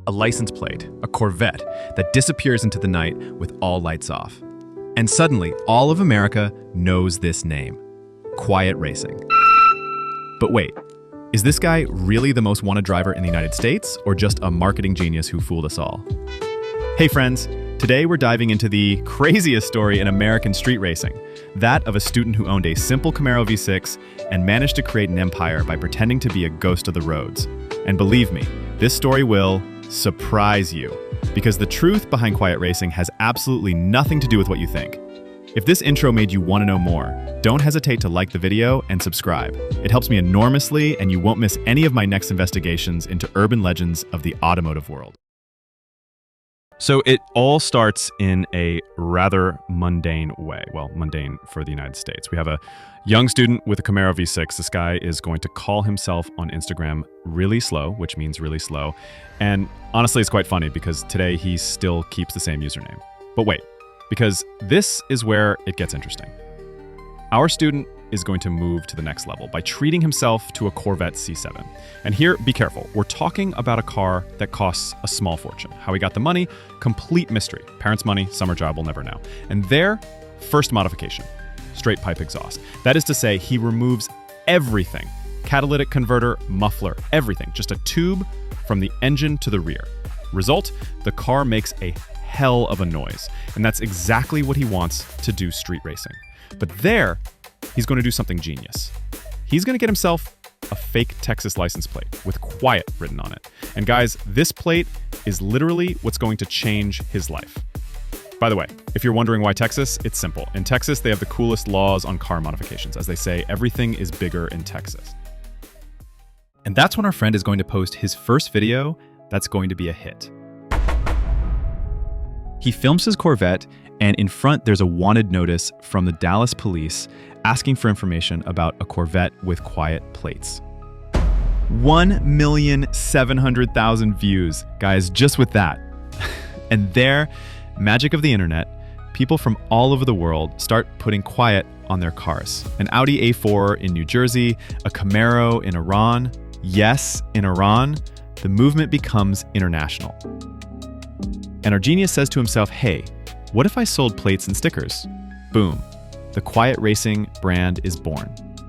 a license plate, a Corvette, that disappears into the night with all lights off. And suddenly, all of America knows this name, Quiet Racing. But wait, is this guy really the most wanted driver in the United States, or just a marketing genius who fooled us all? Hey friends, today we're diving into the craziest story in American street racing, that of a student who owned a simple Camaro V6 and managed to create an empire by pretending to be a ghost of the roads. And believe me, this story will surprise you, because the truth behind Quiet Racing has absolutely nothing to do with what you think. If this intro made you want to know more, don't hesitate to like the video and subscribe. It helps me enormously, and you won't miss any of my next investigations into urban legends of the automotive world. So it all starts in a rather mundane way. Well, mundane for the United States. We have a young student with a Camaro V6. This guy is going to call himself on Instagram Really Slow, which means really slow. And honestly, it's quite funny because today he still keeps the same username. But wait, because this is where it gets interesting. Our student is going to move to the next level by treating himself to a Corvette C7. And here, be careful. We're talking about a car that costs a small fortune. How he got the money, complete mystery. Parents' money, summer job, we'll never know. And their first modification, straight pipe exhaust. That is to say, he removes everything. Catalytic converter, muffler, everything. Just a tube from the engine to the rear. Result, the car makes a hell of a noise. And that's exactly what he wants to do street racing. But there, he's going to do something genius. He's going to get himself a fake Texas license plate with Quiet written on it. And guys, this plate is literally what's going to change his life. By the way, if you're wondering why Texas, it's simple. In Texas, they have the coolest laws on car modifications. As they say, everything is bigger in Texas. And that's when our friend is going to post his first video that's going to be a hit. He films his Corvette, and in front there's a wanted notice from the Dallas police asking for information about a Corvette with Quiet plates. 1,700,000 views, guys, just with that. And there, magic of the internet, people from all over the world start putting Quiet on their cars. An Audi A4 in New Jersey, a Camaro in Iran. Yes, in Iran, the movement becomes international. And our genius says to himself, hey, what if I sold plates and stickers? Boom. The Quiet Racing brand is born.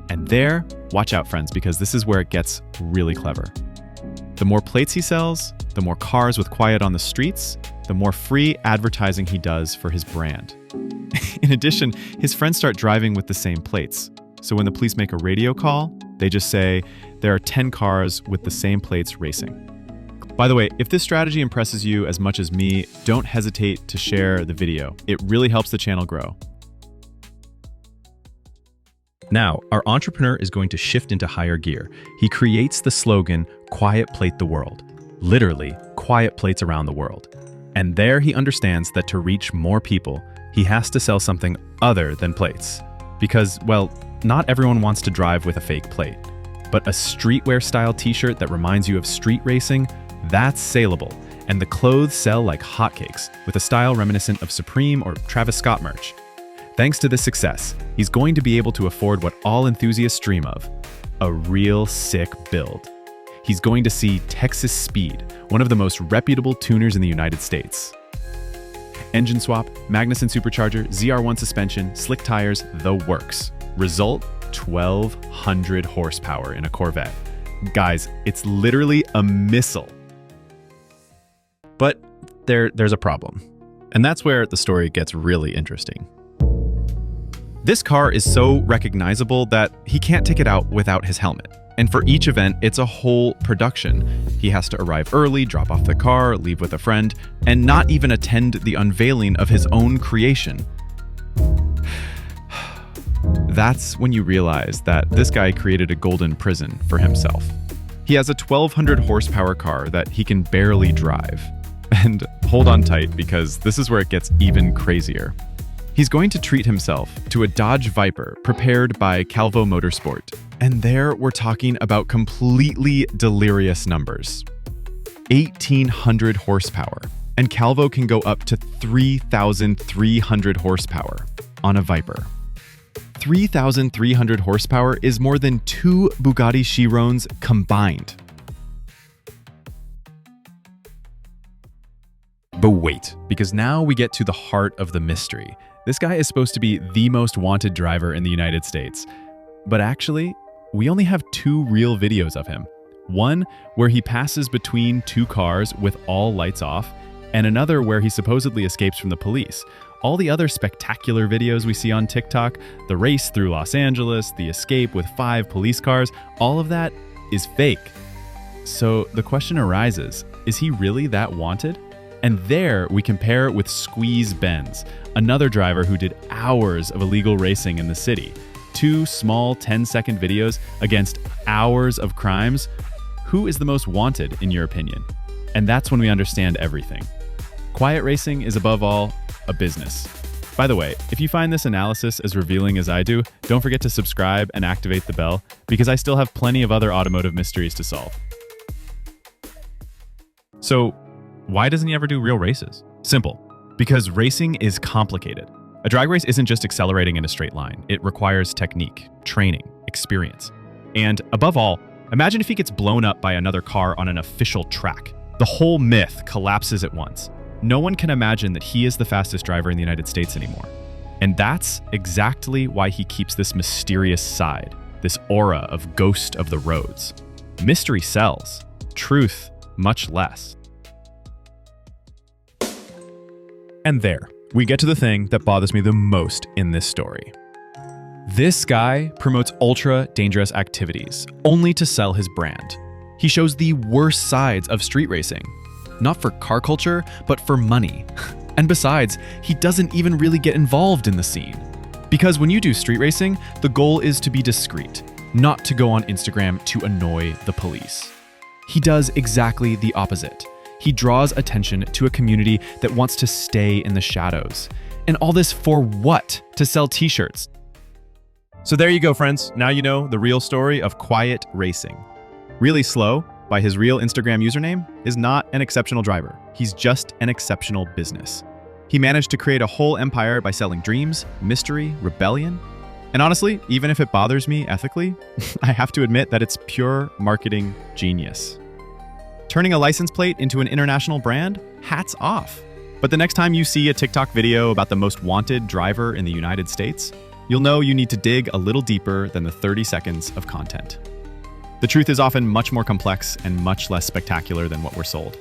And there, watch out friends, because this is where it gets really clever. The more plates he sells, the more cars with Quiet on the streets, the more free advertising he does for his brand. In addition, his friends start driving with the same plates. So when the police make a radio call, they just say, there are 10 cars with the same plates racing. By the way, if this strategy impresses you as much as me, don't hesitate to share the video. It really helps the channel grow. Now, our entrepreneur is going to shift into higher gear. He creates the slogan, Quiet Plate the World. Literally, Quiet plates around the world. And there he understands that to reach more people, he has to sell something other than plates. Because, well, not everyone wants to drive with a fake plate. But a streetwear style t-shirt that reminds you of street racing, that's saleable, and the clothes sell like hotcakes, with a style reminiscent of Supreme or Travis Scott merch. Thanks to this success, he's going to be able to afford what all enthusiasts dream of, a real sick build. He's going to see Texas Speed, one of the most reputable tuners in the United States. Engine swap, Magnuson supercharger, ZR1 suspension, slick tires, the works. Result, 1,200 horsepower in a Corvette. Guys, it's literally a missile. But there's a problem. And that's where the story gets really interesting. This car is so recognizable that he can't take it out without his helmet. And for each event, it's a whole production. He has to arrive early, drop off the car, leave with a friend, and not even attend the unveiling of his own creation. That's when you realize that this guy created a golden prison for himself. He has a 1,200 horsepower car that he can barely drive. And hold on tight, because this is where it gets even crazier. He's going to treat himself to a Dodge Viper prepared by Calvo Motorsport. And there we're talking about completely delirious numbers. 1,800 horsepower. And Calvo can go up to 3,300 horsepower on a Viper. 3,300 horsepower is more than 2 Bugatti Chirons combined. But wait, because now we get to the heart of the mystery. This guy is supposed to be the most wanted driver in the United States. But actually, we only have 2 real videos of him. One where he passes between 2 cars with all lights off, and another where he supposedly escapes from the police. All the other spectacular videos we see on TikTok, the race through Los Angeles, the escape with 5 police cars, all of that is fake. So the question arises, is he really that wanted? And there we compare with Squeeze Benz, another driver who did hours of illegal racing in the city. 2 small 10-second videos against hours of crimes. Who is the most wanted, in your opinion? And that's when we understand everything. Quiet racing is above all a business. By the way, if you find this analysis as revealing as I do, don't forget to subscribe and activate the bell, because I still have plenty of other automotive mysteries to solve. So, why doesn't he ever do real races? Simple. Because racing is complicated. A drag race isn't just accelerating in a straight line. It requires technique, training, experience. And above all, imagine if he gets blown up by another car on an official track. The whole myth collapses at once. No one can imagine that he is the fastest driver in the United States anymore. And that's exactly why he keeps this mysterious side, this aura of ghost of the roads. Mystery sells, truth much less. And there, we get to the thing that bothers me the most in this story. This guy promotes ultra-dangerous activities only to sell his brand. He shows the worst sides of street racing. Not for car culture, but for money. And besides, he doesn't even really get involved in the scene. Because when you do street racing, the goal is to be discreet, not to go on Instagram to annoy the police. He does exactly the opposite. He draws attention to a community that wants to stay in the shadows. And all this for what? To sell t-shirts. So there you go, friends. Now you know the real story of Quiet Racing. Really Slow, by his real Instagram username, is not an exceptional driver. He's just an exceptional business. He managed to create a whole empire by selling dreams, mystery, rebellion. And honestly, even if it bothers me ethically, I have to admit that it's pure marketing genius. Turning a license plate into an international brand? Hats off. But the next time you see a TikTok video about the most wanted driver in the United States, you'll know you need to dig a little deeper than the 30 seconds of content. The truth is often much more complex and much less spectacular than what we're sold.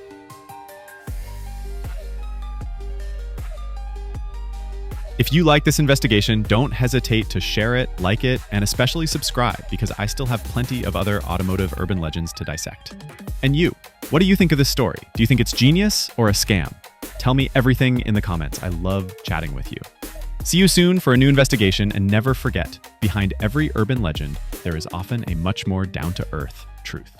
If you like this investigation, don't hesitate to share it, like it, and especially subscribe, because I still have plenty of other automotive urban legends to dissect. And you, what do you think of this story? Do you think it's genius or a scam? Tell me everything in the comments. I love chatting with you. See you soon for a new investigation, and never forget, behind every urban legend, there is often a much more down-to-earth truth.